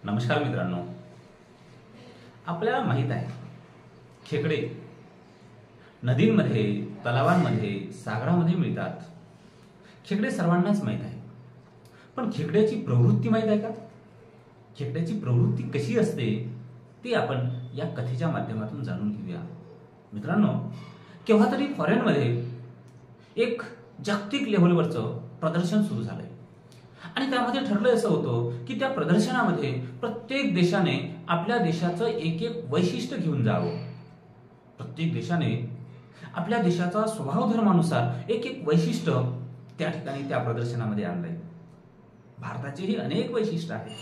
नमस्कार मित्रांनो, आपल्याला माहित आहे खेकडे नदींमध्ये, तलावांमध्ये, सागरामध्ये मिळतात। खेकडे सर्वांनाच माहित आहे, पण खेकड्याची प्रवृत्ती माहित आहे का? खेकड्याची प्रवृत्ती कशी असते ती आपण या कथेच्या माध्यमातून जाणून घेऊया। मित्रांनो, केव्हा तरी फॉरेनमध्ये एक जागतिक लेव्हलवरचं प्रदर्शन सुरू झालंय आणि त्यामध्ये ठरलं असं होतं की त्या प्रदर्शनामध्ये प्रत्येक देशाने आपल्या देशाचं एक एक वैशिष्ट्य घेऊन जावं। प्रत्येक देशाने आपल्या देशाचा स्वभाव धर्मानुसार एक एक वैशिष्ट्य त्या ठिकाणी त्या प्रदर्शनामध्ये आणलंय। भारताचेही अनेक वैशिष्ट्य आहेत,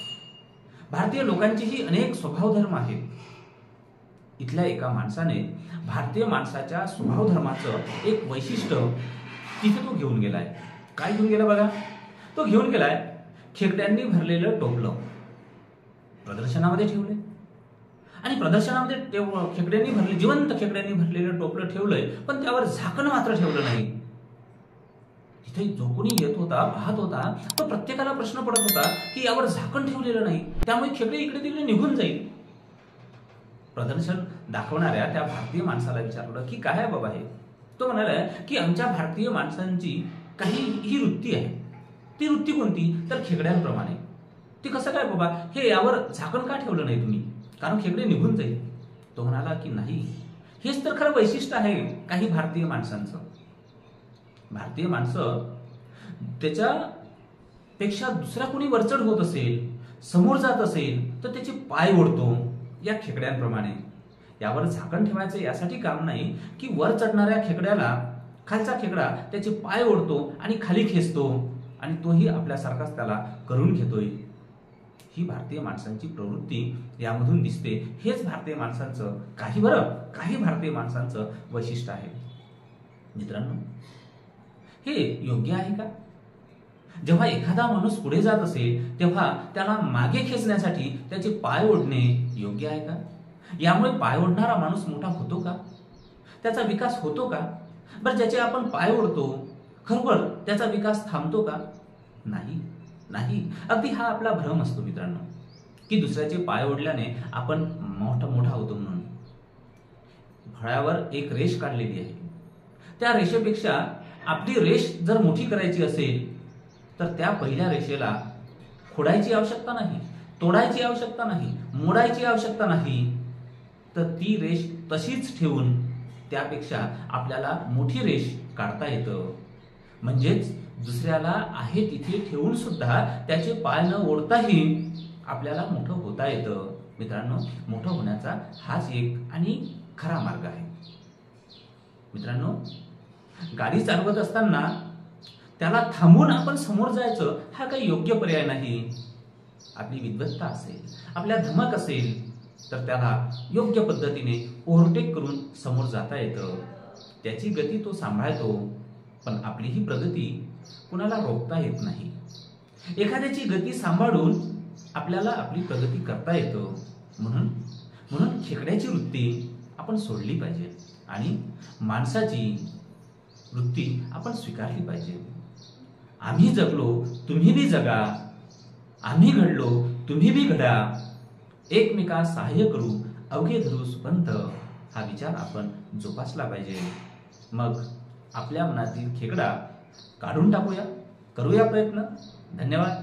भारतीय लोकांचेही अनेक स्वभाव धर्म आहेत। इथल्या एका माणसाने भारतीय माणसाच्या स्वभाव धर्माचं एक वैशिष्ट्य तिथे तो घेऊन गेलाय। काय घेऊन गेला बघा, तो घेऊन गेलाय खेकड्यांनी भरलेलं टोपलं प्रदर्शनामध्ये ठेवले आणि प्रदर्शनामध्ये खेकड्यांनी भरले, जिवंत खेकड्यांनी भरलेलं टोपलं ठेवलंय, पण त्यावर झाकण मात्र ठेवलं नाही। तिथे जो कोणी येत होता, पाहत होता, तो प्रत्येकाला प्रश्न पडत होता की यावर झाकण ठेवलेलं नाही, त्यामुळे खेकडे इकडे तिकडे निघून जाईल। प्रदर्शन दाखवणाऱ्या त्या भारतीय माणसाला विचारलं की काय आहे बाबा हे? तो म्हणाला की आमच्या भारतीय माणसांची काही ही वृत्ती आहे। ती वृत्ती कोणती? तर खेकड्यांप्रमाणे। ती कसं काय बाबा, हे यावर झाकण का ठेवलं नाही तुम्ही, कारण खेकडे निघून जाईल? तो म्हणाला की नाही, हेच तर खरं वैशिष्ट्य आहे काही भारतीय माणसांचं। भारतीय माणसं त्याच्यापेक्षा दुसरा कोणी वरचढ होत असेल, समोर जात असेल, तर त्याचे पाय ओढतो या खेकड्यांप्रमाणे। यावर झाकण ठेवायचं यासाठी काम नाही की वर चढणाऱ्या खेकड्याला खालचा खेकडा त्याचे पाय ओढतो आणि खाली खेचतो आणि तोही आपल्यासारखाच त्याला करून घेतोय। ही भारतीय माणसांची प्रवृत्ती यामधून दिसते। हेच भारतीय माणसांचं काही भारतीय माणसांचं वैशिष्ट्य आहे। मित्रांनो, हे योग्य आहे का? जेव्हा एखादा माणूस पुढे जात असेल तेव्हा त्याला मागे खेचण्यासाठी त्याचे पाय ओढणे योग्य आहे का? यामुळे पाय ओढणारा माणूस मोठा होतो का? त्याचा विकास होतो का? बरं, ज्याचे आपण पाय ओढतो खरोखर त्याचा विकास थांबतो का? नाही। अगदी हा आपला भ्रम असतो मित्रांनो, की दुसऱ्याचे पाय ओढल्याने आपण मोठा होतो म्हणून। फळ्यावर एक रेष काढलेली आहे, त्या रेषेपेक्षा आपली रेष जर मोठी करायची असेल तर त्या पहिल्या रेषेला खोडायची आवश्यकता नाही, तोडायची आवश्यकता नाही, मोडायची आवश्यकता नाही, तर ती रेष तशीच ठेवून त्यापेक्षा आपल्याला मोठी रेष काढता येतं। म्हणजेच दुसऱ्याला आहे तिथे ठेवून सुद्धा त्याचे पाय न ओढताही आपल्याला मोठं होता येतं। मित्रांनो, मोठं होण्याचा हाच एक आणि खरा मार्ग आहे। मित्रांनो, गाडी चालवत असताना त्याला थांबून आपण समोर जायचं हा काही योग्य पर्याय नाही। आपली विद्वत्ता असेल, आपल्या धमक असेल तर त्याला योग्य पद्धतीने ओव्हरटेक करून समोर जाता येतं। त्याची गती तो सांभाळतो, पण आपलीही प्रगती कुणाला रोखता येत नाही। एखाद्याची गती सांभाळून आपल्याला आपली प्रगती करता येतं। म्हणून खेकड्याची वृत्ती आपण सोडली पाहिजे आणि माणसाची वृत्ती आपण स्वीकारली पाहिजे। आम्ही जगलो, तुम्ही बी जगा, आम्ही घडलो, तुम्ही बी घडा, एकमेकास सहाय्य करू, अवघे धरू सुपंथ, हा विचार आपण जोपासला पाहिजे। मग आपल्या मनातील खेकडा काढून टाकूया, करूया प्रयत्न। धन्यवाद।